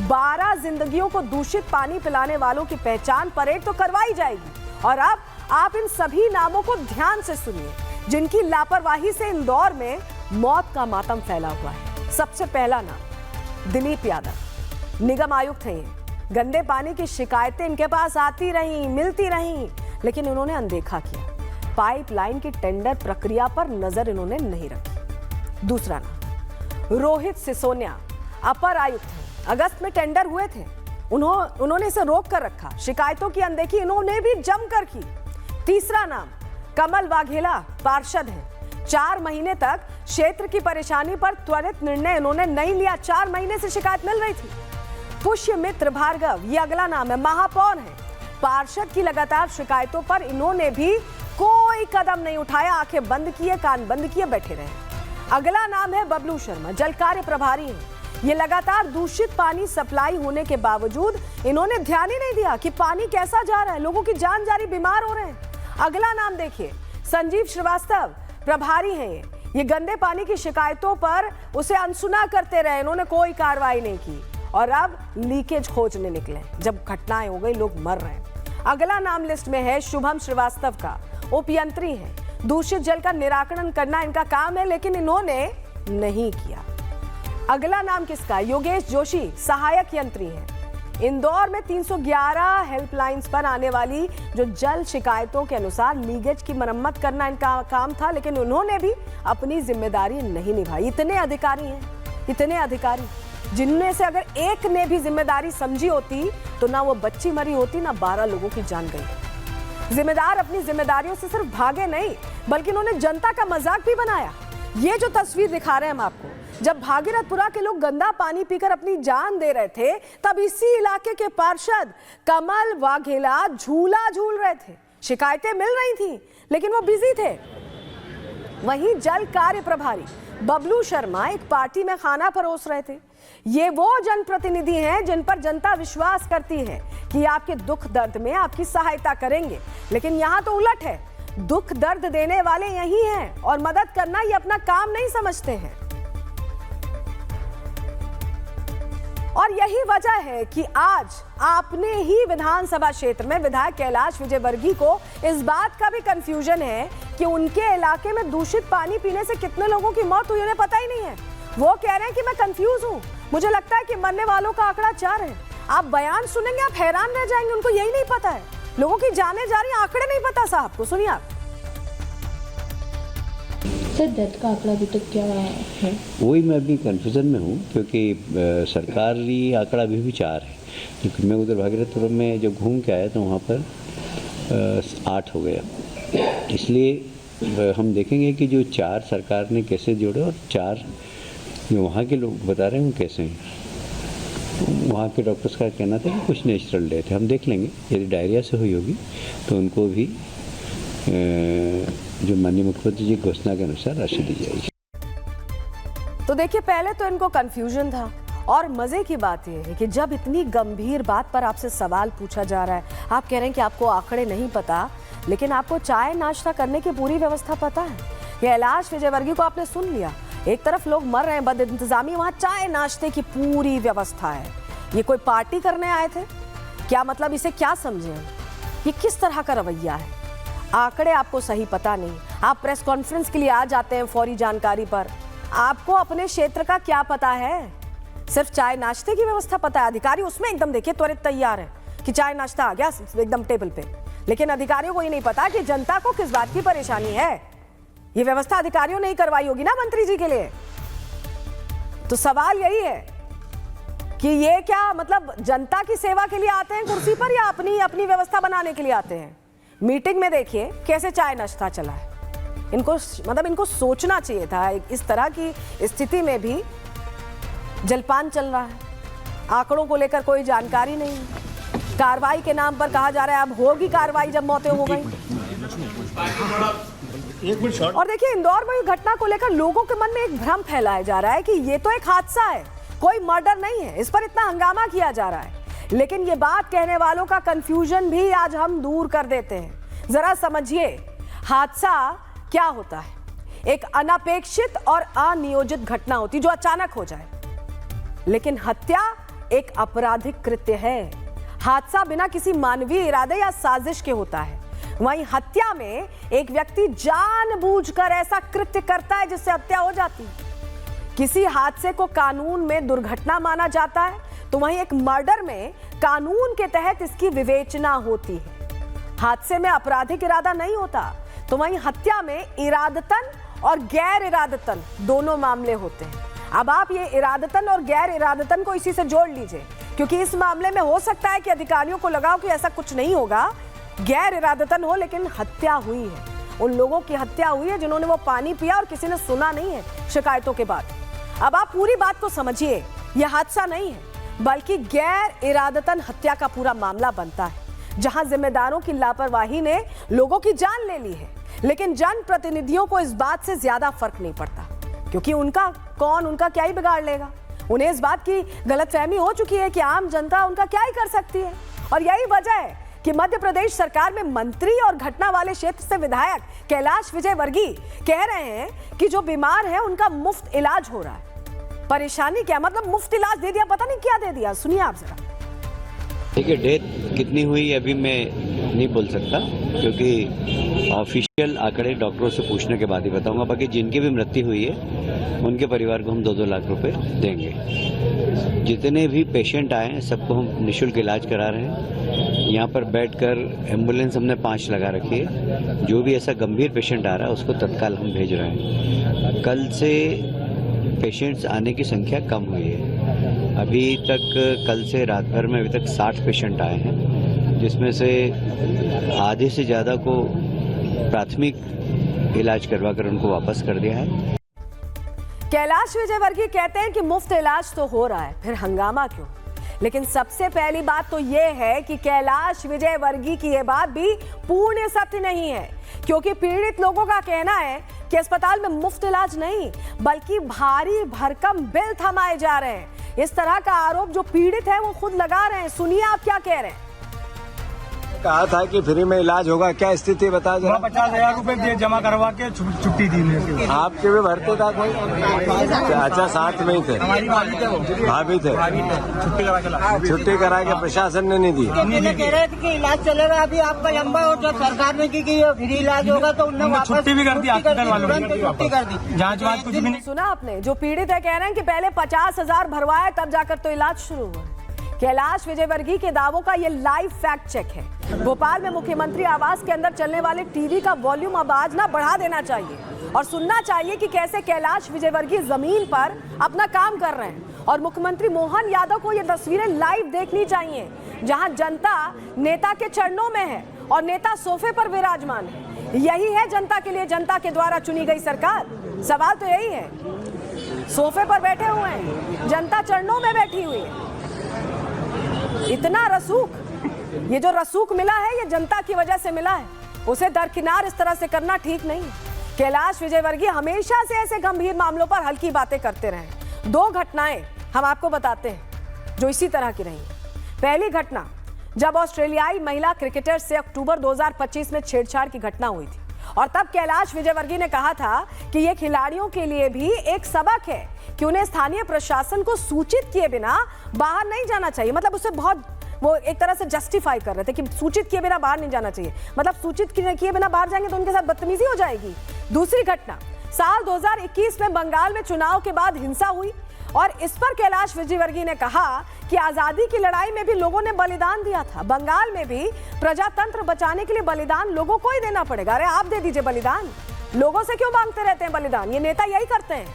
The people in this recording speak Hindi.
12 जिंदगियों को दूषित पानी पिलाने वालों की पहचान परेड तो करवाई जाएगी। और अब आप इन सभी नामों को ध्यान से सुनिए, जिनकी लापरवाही से इंदौर में मौत का मातम फैला हुआ है। सबसे पहला नाम दिलीप यादव, निगम आयुक्त हैं ये। गंदे पानी की शिकायतें इनके पास आती रहीं, मिलती रहीं, लेकिन उन्होंने अनदेखा किया। पाइपलाइन की टेंडर प्रक्रिया पर नजर इन्होंने नहीं रखी। दूसरा नाम रोहित सिसोनिया, अपर आयुक्त हैं। अगस्त में टेंडर हुए थे, उन्होंने इसे रोक कर रखा। शिकायतों की अनदेखी इन्होंने भी जमकर की। तीसरा नाम कमल वाघेला, पार्षद हैं। 4 महीने तक क्षेत्र की परेशानी पर त्वरित निर्णय इन्होंने नहीं लिया। 4 महीने से शिकायत मिल रही थी। पुष्यमित्र भार्गव, ये अगला नाम है, महापौर हैं। पार्षद की लगातार शिकायतों पर इन्होंने भी कोई कदम नहीं उठाया। आंखें बंद किए, कान बंद किए बैठे रहे। अगला नाम है बबलू शर्मा, जल कार्य प्रभारी हैं। ये लगातार दूषित पानी सप्लाई होने के बावजूद इन्होंने ध्यान ही नहीं दिया कि पानी कैसा जा रहा है, लोगों की जान जा रही, बीमार हो रहे हैं। अगला नाम देखिए, संजीव श्रीवास्तव, प्रभारी हैं ये गंदे पानी की शिकायतों पर उसे अनसुना करते रहे, इन्होंने कोई कार्रवाई नहीं की। और अब लीकेज खोजने निकले, जब घटनाएं हो गई, लोग मर रहे हैं। अगला नाम लिस्ट में है शुभम श्रीवास्तव का, उपयंत्री हैं। दूषित जल का निराकरण करना इनका काम है, लेकिन इन्होंने नहीं किया। अगला नाम किसका? योगेश जोशी, सहायक यंत्री हैं। इंदौर में 311 हेल्पलाइंस पर आने वाली जो जल शिकायतों के अनुसार लीकेज की मरम्मत करना इनका काम था, लेकिन उन्होंने भी अपनी जिम्मेदारी नहीं निभाई। इतने अधिकारी हैं, इतने अधिकारी, जिनमें से अगर एक ने भी जिम्मेदारी समझी होती तो ना वो बच्ची मरी होती, ना 12 लोगों की जान गई। जिम्मेदार अपनी जिम्मेदारियों से सिर्फ भागे नहीं, बल्कि उन्होंने जनता का मजाक भी बनाया। ये जो तस्वीर दिखा रहे हैं हम आपको, जब भागीरथपुरा के लोग गंदा पानी पीकर अपनी जान दे रहे थे, तब इसी इलाके के पार्षद कमल वाघेला झूला झूल रहे थे। शिकायतें मिल रही थी, लेकिन वो बिजी थे। वहीं जल कार्य प्रभारी बबलू शर्मा एक पार्टी में खाना परोस रहे थे। ये वो जनप्रतिनिधि हैं जिन पर जनता विश्वास करती है कि आपके दुख दर्द में आपकी सहायता करेंगे, लेकिन यहाँ तो उलट है। दुख दर्द देने वाले यही हैं और मदद करना ये अपना काम नहीं समझते हैं। और यही वजह है कि आज आपने ही विधानसभा क्षेत्र में विधायक कैलाश विजयवर्गीय को इस बात का भी कंफ्यूजन है कि उनके इलाके में दूषित पानी पीने से कितने लोगों की मौत हुई, उन्हें पता ही नहीं है। वो कह रहे हैं कि मैं कंफ्यूज हूं, मुझे लगता है कि मरने वालों का आंकड़ा 4 है। आप बयान सुनेंगे, आप हैरान रह जाएंगे, उनको यही नहीं पता है, लोगों की जाने जा रही, आंकड़े नहीं पता साहब को। सुनिए आप। सर, डेथ का आंकड़ा अभी तक क्या है? वही मैं अभी कन्फ्यूज़न में हूँ, क्योंकि सरकारी आंकड़ा अभी भी 4 है, क्योंकि मैं उधर भागीरथपुरम में जब घूम के आया तो वहाँ पर 8 हो गया। इसलिए हम देखेंगे कि जो 4 सरकार ने कैसे जोड़े और 4 जो वहाँ के लोग बता रहे हैं वो कैसे हैं। वहाँ के डॉक्टर्स का कहना था कि कुछ नेचुरल डेथ है, हम देख लेंगे। यदि डायरिया से हुई होगी तो उनको भी जो माननीय मुख्यमंत्री जी घोषणा के अनुसार राशि दी जाएगी। तो देखिए, पहले तो इनको कंफ्यूजन था, और मजे की बात यह है कि जब इतनी गंभीर बात पर आपसे सवाल पूछा जा रहा है, आप कह रहे हैं कि आपको आंकड़े नहीं पता, लेकिन आपको चाय नाश्ता करने की पूरी व्यवस्था पता है। कैलाश विजयवर्गीय को आपने सुन लिया, एक तरफ लोग मर रहे हैं बद इंतजामी, वहां चाय नाश्ते की पूरी व्यवस्था है। ये कोई पार्टी करने आए थे क्या? मतलब इसे क्या समझे? ये किस तरह का रवैया है? आंकड़े आपको सही पता नहीं, आप प्रेस कॉन्फ्रेंस के लिए आ जाते हैं फौरी जानकारी पर। आपको अपने क्षेत्र का क्या पता है? सिर्फ चाय नाश्ते की व्यवस्था पता है। अधिकारी उसमें एकदम देखिए त्वरित तैयार है कि चाय नाश्ता आ गया एकदम टेबल पे, लेकिन अधिकारियों को ये नहीं पता कि जनता को किस बात की परेशानी है। ये व्यवस्था अधिकारियों ने ही करवाई होगी ना मंत्री जी के लिए। तो सवाल यही है कि ये क्या मतलब जनता की सेवा के लिए आते हैं कुर्सी पर, या अपनी व्यवस्था बनाने के लिए आते हैं? मीटिंग में देखिए कैसे चाय नाश्ता चला है। इनको सोचना चाहिए था। इस तरह की स्थिति में भी जलपान चल रहा है, आंकड़ों को लेकर कोई जानकारी नहीं। कार्रवाई के नाम पर कहा जा रहा है अब होगी कार्रवाई जब मौतें हो गई। और देखिए, इंदौर में घटना को लेकर लोगों के मन में एक भ्रम फैलाया जा रहा है कि ये तो एक हादसा है, कोई मर्डर नहीं है, इस पर इतना हंगामा किया जा रहा है। लेकिन ये बात कहने वालों का कंफ्यूजन भी आज हम दूर कर देते हैं। जरा समझिए, हादसा क्या होता है? एक अनपेक्षित और अनियोजित घटना होती जो अचानक हो जाए। लेकिन हत्या एक आपराधिक कृत्य है। हादसा बिना किसी मानवीय इरादे या साजिश के होता है। वहीं हत्या में एक व्यक्ति जानबूझकर ऐसा कृत्य करता है जिससे हत्या हो जाती है। किसी हादसे को कानून में दुर्घटना माना जाता है, तो वहीं एक मर्डर में कानून के तहत इसकी विवेचना होती है। हादसे में आपराधिक इरादा नहीं होता, तो वहीं हत्या में इरादतन और गैर इरादतन दोनों मामले होते हैं। अब आप ये इरादतन और गैर इरादतन को इसी से जोड़ लीजिए, क्योंकि इस मामले में हो सकता है कि अधिकारियों को लगा हो कि ऐसा कुछ नहीं होगा, गैर इरादतन हो, लेकिन हत्या हुई है। उन लोगों की हत्या हुई है जिन्होंने वो पानी पिया और किसी ने सुना नहीं है शिकायतों के बाद। अब आप पूरी बात को समझिए, यह हादसा नहीं है बल्कि गैर इरादतन हत्या का पूरा मामला बनता है, जहां जिम्मेदारों की लापरवाही ने लोगों की जान ले ली है। लेकिन जनप्रतिनिधियों को इस बात से ज्यादा फर्क नहीं पड़ता, क्योंकि उनका क्या ही बिगाड़ लेगा। उन्हें इस बात की गलतफहमी हो चुकी है कि आम जनता उनका क्या ही कर सकती है। और यही वजह है कि मध्य प्रदेश सरकार में मंत्री और घटना वाले क्षेत्र से विधायक कैलाश विजयवर्गीय कह रहे हैं कि जो बीमार है उनका मुफ्त इलाज हो रहा है। परेशानी क्या, मतलब मुफ्त इलाज दे दिया, पता नहीं क्या दे दिया। सुनिए आप जरा। देखिए, डेथ कितनी हुई अभी मैं नहीं बोल सकता, क्योंकि ऑफिशियल आंकड़े डॉक्टरों से पूछने के बाद ही बताऊंगा। बाकी जिनकी भी मृत्यु हुई है उनके परिवार को हम 2-2 लाख रुपए देंगे। जितने भी पेशेंट आए हैं सबको हम निःशुल्क इलाज करा रहे हैं। यहाँ पर बैठकर एम्बुलेंस हमने 5 लगा रखी है। जो भी ऐसा गंभीर पेशेंट आ रहा है उसको तत्काल हम भेज रहे हैं। कल से पेशेंट्स आने की संख्या कम हुई है। अभी तक कल से रात भर में अभी तक 60 पेशेंट आए हैं, जिसमें से आधे से ज़्यादा को प्राथमिक इलाज करवाकर उनको वापस कर दिया है। कैलाश विजयवर्गीय कहते हैं कि मुफ्त इलाज तो हो रहा है, फिर हंगामा क्यों? लेकिन सबसे पहली बात तो यह है कि कैलाश विजयवर्गीय की यह बात भी पूर्ण सत्य नहीं है, क्योंकि पीड़ित लोगों का कहना है कि अस्पताल में मुफ्त इलाज नहीं बल्कि भारी भरकम बिल थमाए जा रहे हैं। इस तरह का आरोप जो पीड़ित है वो खुद लगा रहे हैं। सुनिए आप क्या कह रहे हैं। कहा था कि फ्री में इलाज होगा, क्या स्थिति बता जरा। 50,000 रुपए जमा करवा के छुट्टी दी। आपके भी भरते था कोई? अच्छा, साथ में ही थे, हमारी भाभी थे। छुट्टी करा के प्रशासन ने नहीं दी। कह रहे थे कि इलाज चलेगा अभी आपका लंबा, और जब सरकार ने की कि फ्री इलाज होगा तो उन्होंने छुट्टी भी कर दी, हॉस्पिटल वालों ने छुट्टी कर दी। जांच वाच कुछ भी नहीं। सुना आपने, जो पीड़ित है कह रहे हैं कि पहले 50,000 भरवाए तब जाकर तो इलाज शुरू हुआ। कैलाश विजयवर्गीय के दावों का ये लाइव फैक्ट चेक है। भोपाल में मुख्यमंत्री आवास के अंदर चलने वाले टीवी का वॉल्यूम अब आज ना बढ़ा देना चाहिए और सुनना चाहिए कि कैसे कैलाश विजयवर्गीय जमीन पर अपना काम कर रहे हैं। और मुख्यमंत्री मोहन यादव को ये तस्वीरें लाइव देखनी चाहिए, जहां जनता नेता के चरणों में है और नेता सोफे पर विराजमान है। यही है जनता के लिए, जनता के द्वारा चुनी गई सरकार। सवाल तो यही है, सोफे पर बैठे हुए हैं, जनता चरणों में बैठी हुई है। इतना रसूख, ये जो रसूख मिला है ये जनता की वजह से मिला है, उसे दरकिनार इस तरह से करना ठीक नहीं है। कैलाश विजयवर्गीय हमेशा से ऐसे गंभीर मामलों पर हल्की बातें करते रहे। 2 घटनाएं हम आपको बताते हैं जो इसी तरह की रही। पहली घटना, जब ऑस्ट्रेलियाई महिला क्रिकेटर से अक्टूबर 2025 में छेड़छाड़ की घटना हुई थी, और तब कैलाश विजयवर्गीय ने कहा था कि यह खिलाड़ियों के लिए भी एक सबक है कि उन्हें स्थानीय प्रशासन को सूचित किए बिना बाहर नहीं जाना चाहिए। मतलब उसे बहुत वो एक तरह से जस्टिफाई कर रहे थे कि सूचित किए बिना बाहर नहीं जाना चाहिए, मतलब सूचित किए बिना बाहर जाएंगे तो उनके साथ बदतमीजी हो जाएगी। दूसरी घटना, साल 2021 में बंगाल में चुनाव के बाद हिंसा हुई और इस पर कैलाश विजयवर्गीय ने कहा कि आजादी की लड़ाई में भी लोगों ने बलिदान दिया था, बंगाल में भी प्रजातंत्र बचाने के लिए बलिदान लोगों को ही देना पड़ेगा। अरे आप दे दीजिए बलिदान, लोगों से क्यों मांगते रहते हैं बलिदान? ये नेता यही करते हैं।